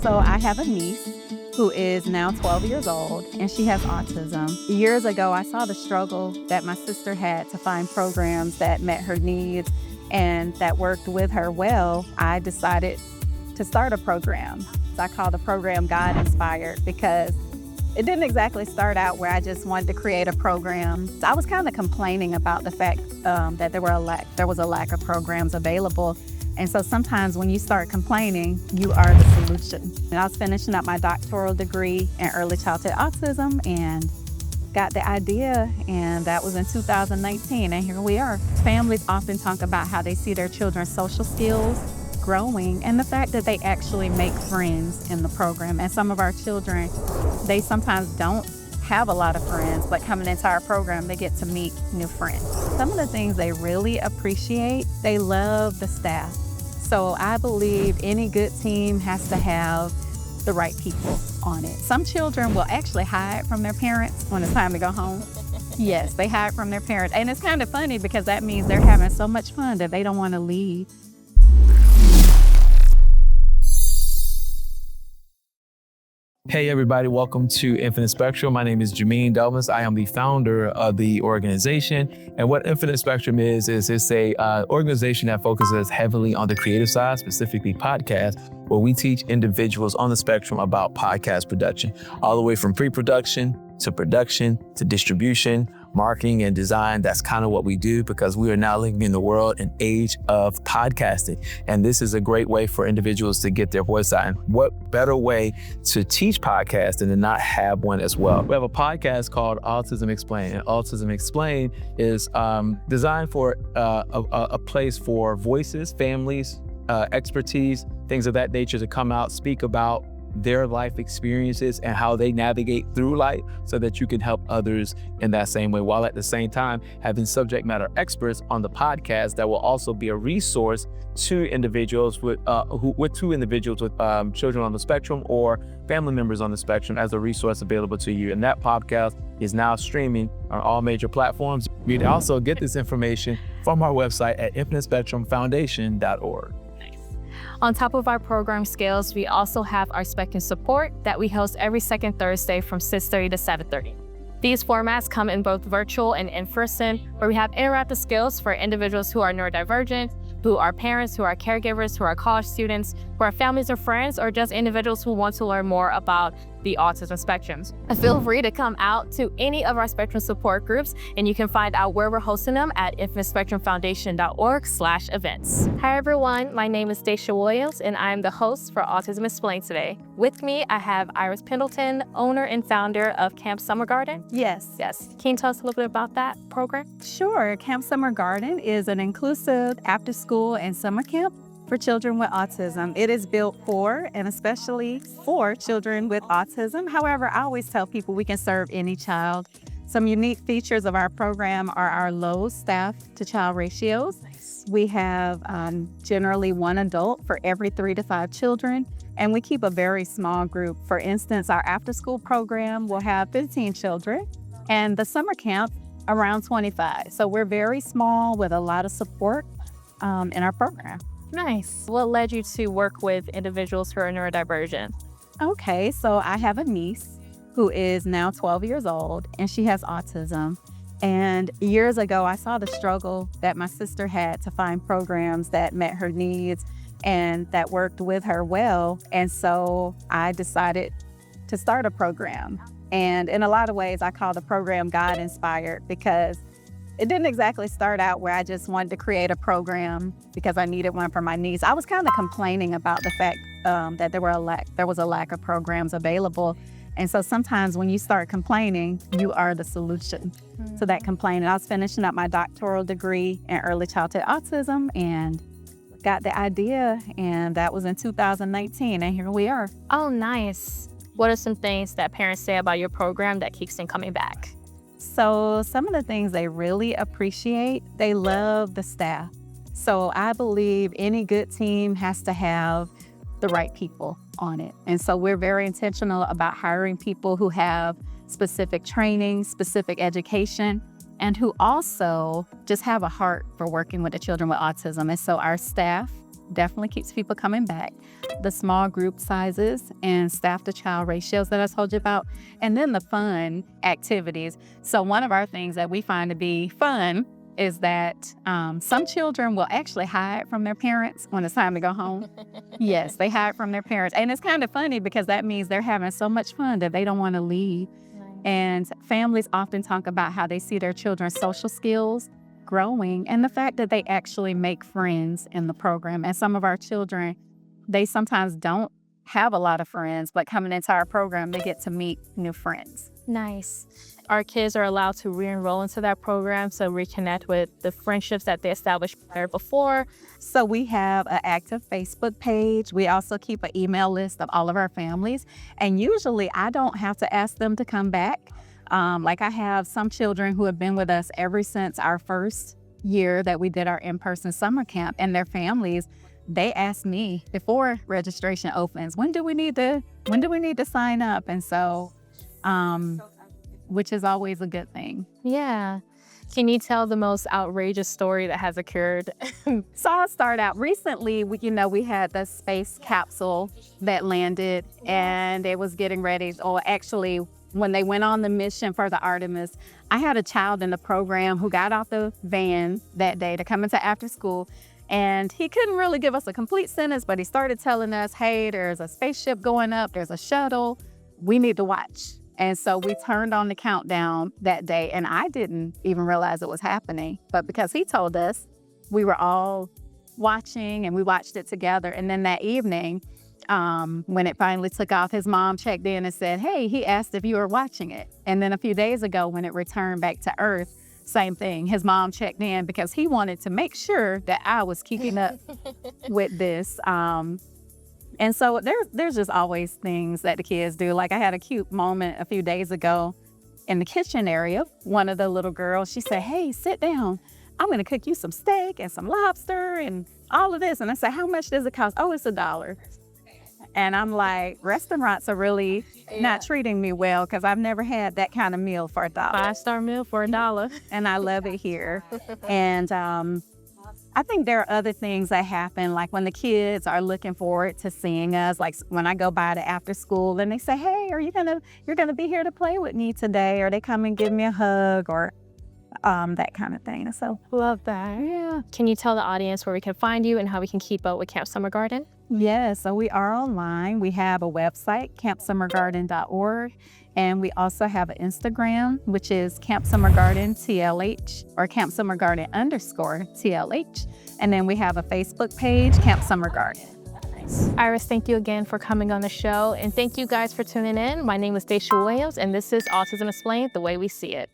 So I have a niece who is now 12 years old, and she has autism. Years ago, I saw the struggle that my sister had to find programs that met her needs and that worked with her well. I decided to start a program. I call the program God Inspired because it didn't exactly start out where I just wanted to create a program. I was kind of complaining about the fact that there was a lack of programs available. And so sometimes when you start complaining, you are the solution. And I was finishing up my doctoral degree in early childhood autism and got the idea, and that was in 2019, and here we are. Families often talk about how they see their children's social skills growing and the fact that they actually make friends in the program. And some of our children, they sometimes don't have a lot of friends, but coming into our program, they get to meet new friends. Some of the things they really appreciate, they love the staff. So I believe any good team has to have the right people on it. Some children will actually hide from their parents when it's time to go home. Yes, they hide from their parents. And it's kind of funny because that means they're having so much fun that they don't want to leave. Hey everybody, welcome to Infinite Spectrum. My name is Juming, Delmas. I am the founder of the organization. And what Infinite Spectrum is it's a organization that focuses heavily on the creative side, specifically podcasts, where we teach individuals on the spectrum about podcast production, all the way from pre-production to distribution, marketing and design. That's kind of what we do because we are now living in the world and age of podcasting. And this is a great way for individuals to get their voice out. And what better way to teach podcasting than to not have one as well? We have a podcast called Autism Explained. And Autism Explained is designed for a place for voices, families, expertise, things of that nature to come out, speak about their life experiences and how they navigate through life so that you can help others in that same way, while at the same time having subject matter experts on the podcast that will also be a resource to individuals with children on the spectrum or family members on the spectrum as a resource available to you. And that podcast is now streaming on all major platforms. You can also get this information from our website at infinitespectrumfoundation.org. On top of our program scales, we also have our Spectrum Support that we host every second Thursday from 6:30 to 7:30. These formats come in both virtual and in-person, where we have interactive skills for individuals who are neurodivergent, who are parents, who are caregivers, who are college students, who are families or friends, or just individuals who want to learn more about the autism spectrum. Feel free to come out to any of our Spectrum Support groups, and you can find out where we're hosting them at infinitespectrumfoundation.org/events. Hi everyone, my name is Dacia Williams, and I'm the host for Autism Explained today. With me, I have Iris Pendleton, owner and founder of Camp Summer Garden. Yes. Can you tell us a little bit about that program? Sure. Camp Summer Garden is an inclusive after-school and summer camp for children with autism. It is built for and especially for children with autism. However, I always tell people we can serve any child. Some unique features of our program are our low staff to child ratios. We have generally one adult for every 3 to 5 children, and we keep a very small group. For instance, our after-school program will have 15 children, and the summer camp around 25. So we're very small with a lot of support in our program. Nice. What led you to work with individuals who are neurodivergent? Okay, so I have a niece who is now 12 years old, and she has autism. And years ago, I saw the struggle that my sister had to find programs that met her needs and that worked with her well. And so I decided to start a program. And in a lot of ways, I call the program God Inspired because it didn't exactly start out where I just wanted to create a program because I needed one for my niece. I was kind of complaining about the fact that there was a lack of programs available. And so sometimes when you start complaining, you are the solution to that complaining. I was finishing up my doctoral degree in early childhood autism and got the idea, and that was in 2019, and here we are. Oh, nice. What are some things that parents say about your program that keeps them coming back? So some of the things they really appreciate, they love the staff. So I believe any good team has to have the right people on it. And so we're very intentional about hiring people who have specific training, specific education, and who also just have a heart for working with the children with autism. And so our staff definitely keeps people coming back. The small group sizes and staff to child ratios that I told you about, and then the fun activities. So one of our things that we find to be fun is that some children will actually hide from their parents when it's time to go home. Yes, they hide from their parents. And it's kind of funny because that means they're having so much fun that they don't want to leave. And families often talk about how they see their children's social skills growing and the fact that they actually make friends in the program. And some of our children, they sometimes don't have a lot of friends, but coming into our program, they get to meet new friends. Nice. Our kids are allowed to re-enroll into that program, so reconnect with the friendships that they established prior before. So we have an active Facebook page. We also keep an email list of all of our families. And usually I don't have to ask them to come back. Like I have some children who have been with us ever since our first year that we did our in-person summer camp, and their families, they ask me before registration opens, when do we need to sign up? And so, which is always a good thing. Yeah. Can you tell the most outrageous story that has occurred? So I'll start out. Recently, we had the space capsule that landed, and it was getting ready, or actually, when they went on the mission for the Artemis, I had a child in the program who got off the van that day to come into after school, and he couldn't really give us a complete sentence, but he started telling us, hey, there's a spaceship going up, there's a shuttle, we need to watch. And so we turned on the countdown that day, and I didn't even realize it was happening. But because he told us, we were all watching, and we watched it together. And then that evening, when it finally took off, his mom checked in and said, hey, he asked if you were watching it. And then a few days ago, when it returned back to Earth, same thing. His mom checked in because he wanted to make sure that I was keeping up with this. And so there's just always things that the kids do. Like I had a cute moment a few days ago in the kitchen area. One of the little girls, she said, hey, sit down. I'm going to cook you some steak and some lobster and all of this. And I said, how much does it cost? Oh, it's $1. And I'm like, restaurants are really not treating me well because I've never had that kind of meal for $1. 5-star meal for $1. And I love it here. And I think there are other things that happen, like when the kids are looking forward to seeing us, like when I go by to after school and they say, hey, you're gonna be here to play with me today, or they come and give me a hug, or that kind of thing. So love that. Yeah. Can you tell the audience where we can find you and how we can keep up with Camp Summer Garden? Yeah, so we are online. We have a website, campsummergarden.org, and we also have an Instagram, which is Camp Summer Garden TLH, or Camp Summer Garden _TLH. And then we have a Facebook page, Camp Summer Garden. Iris, thank you again for coming on the show. And thank you guys for tuning in. My name is Dacia Williams, and this is Autism Explained, the way we see it.